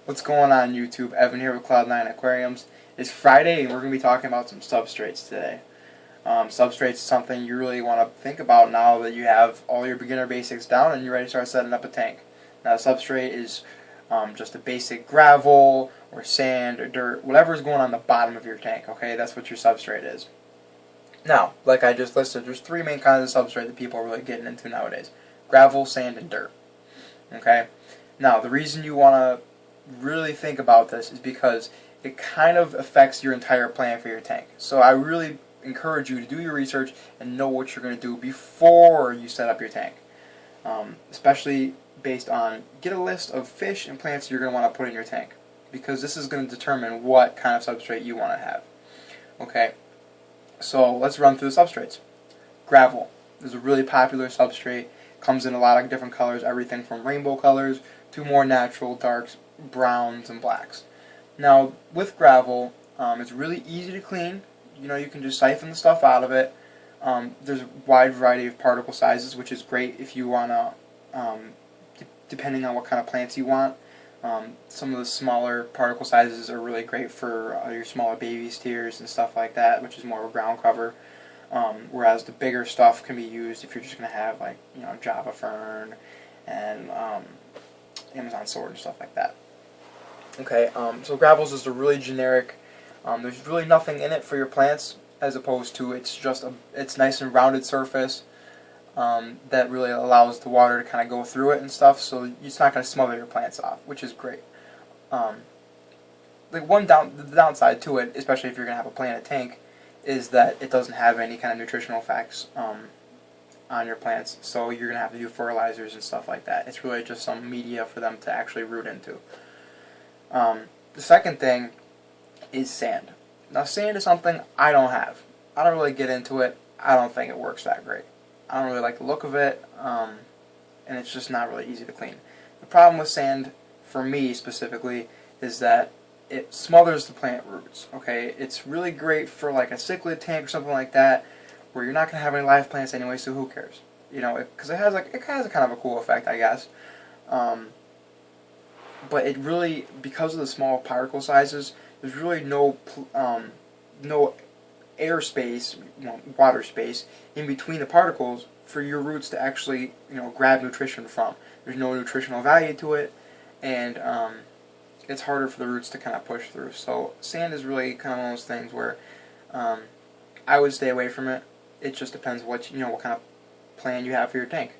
What's going on YouTube? Evan here with Cloud9 Aquariums. It's Friday and we're going to be talking about some substrates today. Substrates is something you really want to think about now that you have all your beginner basics down and you're ready to start setting up a tank. Now substrate is just a basic gravel or sand or dirt, whatever is going on the bottom of your tank, okay? That's what your substrate is. Now, like I just listed, there's three main kinds of substrate that people are really getting into nowadays. Gravel, sand, and dirt. Okay? Now, the reason you want to really think about this is because it kind of affects your entire plan for your tank. So I really encourage you to do your research and know what you're going to do before you set up your tank. Especially based on, get a list of fish and plants you're going to want to put in your tank, because this is going to determine what kind of substrate you want to have. Okay, so let's run through the substrates. Gravel is a really popular substrate. Comes in a lot of different colors, everything from rainbow colors to more natural darks, browns and blacks. Now with gravel, it's really easy to clean. You know, you can just siphon the stuff out of it. There's a wide variety of particle sizes, which is great if you want to, depending on what kind of plants you want. Some of the smaller particle sizes are really great for your smaller baby steers and stuff like that, which is more of a ground cover. Whereas the bigger stuff can be used if you're just going to have, like, you know, Java fern and Amazon sword and stuff like that. Okay, so gravel is just a really generic. There's really nothing in it for your plants, as opposed to it's nice and rounded surface that really allows the water to kind of go through it and stuff. So it's not going to smother your plants off, which is great. The downside to it, especially if you're going to have a plant in a tank, is that it doesn't have any kind of nutritional effects on your plants, so you're going to have to do fertilizers and stuff like that. It's really just some media for them to actually root into. The second thing is sand. Now sand is something I don't have. I don't really get into it. I don't think it works that great. I don't really like the look of it, and it's just not really easy to clean. The problem with sand, for me specifically, is that it smothers the plant roots. Okay, it's really great for like a cichlid tank or something like that, where you're not going to have any live plants anyway, so who cares? You know, because it has a kind of a cool effect, I guess. But it really, because of the small particle sizes, there's really no air space, water space in between the particles for your roots to actually, grab nutrition from. There's no nutritional value to it, and it's harder for the roots to kind of push through. So sand is really kind of one of those things where I would stay away from it. It just depends what kind of plan you have for your tank.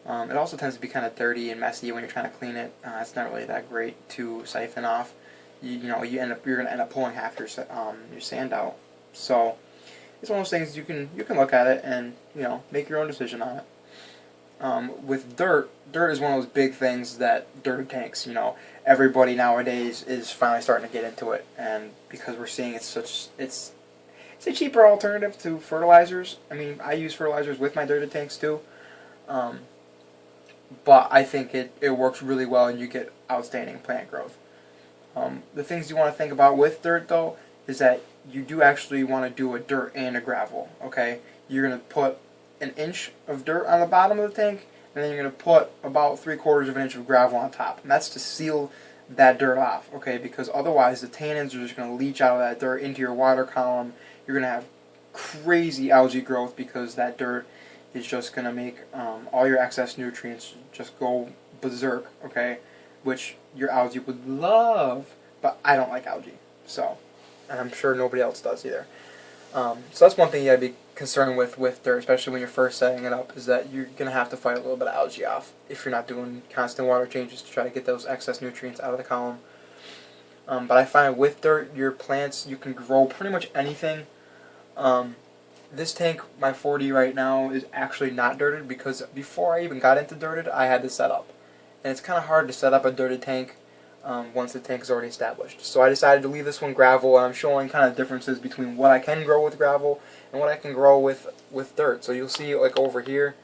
It also tends to be kind of dirty and messy when you're trying to clean it. It's not really that great to siphon off. You're going to end up pulling half your sand out. So it's one of those things you can look at it and make your own decision on it. With dirt is one of those big things that dirty tanks. Everybody nowadays is finally starting to get into it, and because we're seeing it's a cheaper alternative to fertilizers. I mean, I use fertilizers with my dirty tanks too. But I think it works really well and you get outstanding plant growth. The things you want to think about with dirt, though, is that you do actually want to do a dirt and a gravel. Okay, you're going to put an inch of dirt on the bottom of the tank, and then you're going to put about 3/4 of an inch of gravel on top, and that's to seal that dirt off. Okay, because otherwise the tannins are just going to leach out of that dirt into your water column. You're going to have crazy algae growth because that dirt is just going to make all your excess nutrients just go berserk, okay? Which your algae would love, but I don't like algae. So, and I'm sure nobody else does either. So that's one thing you got to be concerned with dirt, especially when you're first setting it up, is that you're going to have to fight a little bit of algae off if you're not doing constant water changes to try to get those excess nutrients out of the column. But I find with dirt, your plants, you can grow pretty much anything. This tank, my 40 right now, is actually not dirted because before I even got into dirted, I had to set up. And it's kind of hard to set up a dirted tank once the tank is already established. So I decided to leave this one gravel, and I'm showing kind of differences between what I can grow with gravel and what I can grow with dirt. So you'll see, like over here,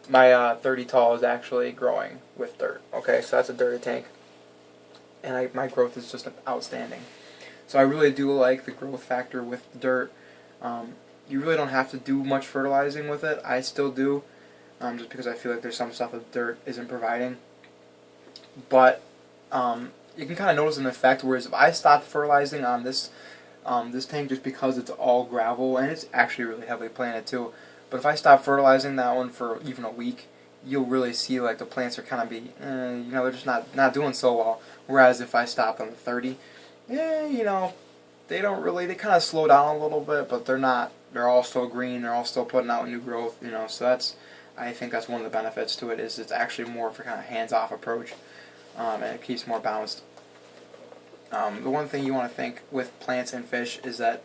my 30 tall is actually growing with dirt. Okay, so that's a dirted tank. And my growth is just outstanding. So I really do like the growth factor with the dirt. You really don't have to do much fertilizing with it. I still do, just because I feel like there's some stuff that dirt isn't providing. But you can kind of notice an effect. Whereas if I stopped fertilizing on this tank just because it's all gravel, and it's actually really heavily planted too, but if I stop fertilizing that one for even a week, you'll really see like the plants are kind of they're just not doing so well. Whereas if I stop on the 30, they don't really, they kind of slow down a little bit, but they're all still green, they're all still putting out new growth, so I think that's one of the benefits to it, is it's actually more of a kind of hands-off approach, and it keeps more balanced. The one thing you want to think with plants and fish is that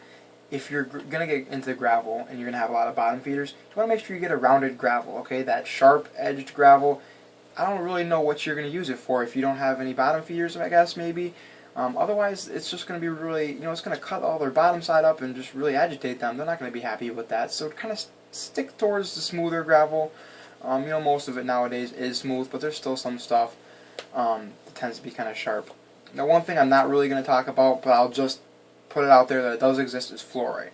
if you're going to get into gravel and you're going to have a lot of bottom feeders, you want to make sure you get a rounded gravel, okay? That sharp-edged gravel, I don't really know what you're going to use it for if you don't have any bottom feeders, I guess, maybe. Otherwise, it's just going to be really, it's going to cut all their bottom side up and just really agitate them. They're not going to be happy with that. So kind of stick towards the smoother gravel. Most of it nowadays is smooth, but there's still some stuff that tends to be kind of sharp. Now, one thing I'm not really going to talk about, but I'll just put it out there that it does exist, is fluorite.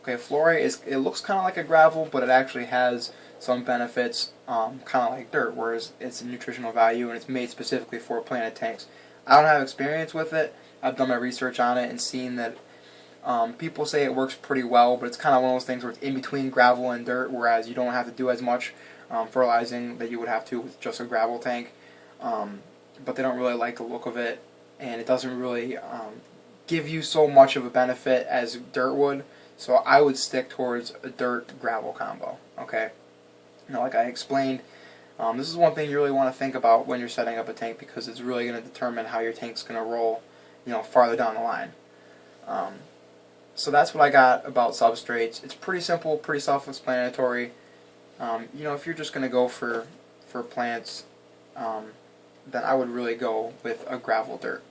Okay, fluorite it looks kind of like a gravel, but it actually has some benefits, kind of like dirt, whereas it's a nutritional value and it's made specifically for planted tanks. I don't have experience with it. I've done my research on it and seen that people say it works pretty well, but it's kind of one of those things where it's in between gravel and dirt, whereas you don't have to do as much fertilizing that you would have to with just a gravel tank. But they don't really like the look of it, and it doesn't really give you so much of a benefit as dirt would. So I would stick towards a dirt-gravel combo. Okay, like I explained, this is one thing you really want to think about when you're setting up a tank, because it's really going to determine how your tank's going to roll, farther down the line. So that's what I got about substrates. It's pretty simple, pretty self-explanatory. If you're just going to go for plants, then I would really go with a gravel dirt.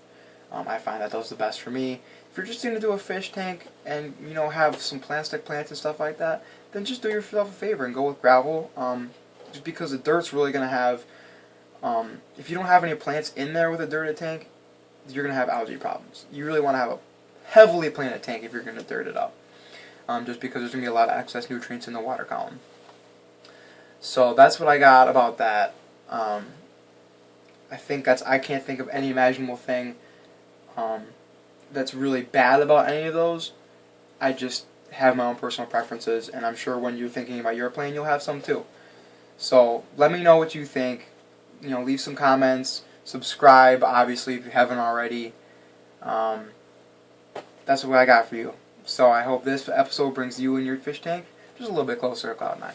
I find that does the best for me. If you're just going to do a fish tank and have some plastic plants and stuff like that, then just do yourself a favor and go with gravel. Just because the dirt's really going to have, if you don't have any plants in there with a dirted tank, you're going to have algae problems. You really want to have a heavily planted tank if you're going to dirt it up, just because there's going to be a lot of excess nutrients in the water column. So that's what I got about that. I can't think of any imaginable thing that's really bad about any of those. I just have my own personal preferences, and I'm sure when you're thinking about your plan, you'll have some too. So let me know what you think. Leave some comments. Subscribe, obviously, if you haven't already. That's what I got for you. So I hope this episode brings you and your fish tank just a little bit closer to Cloud9.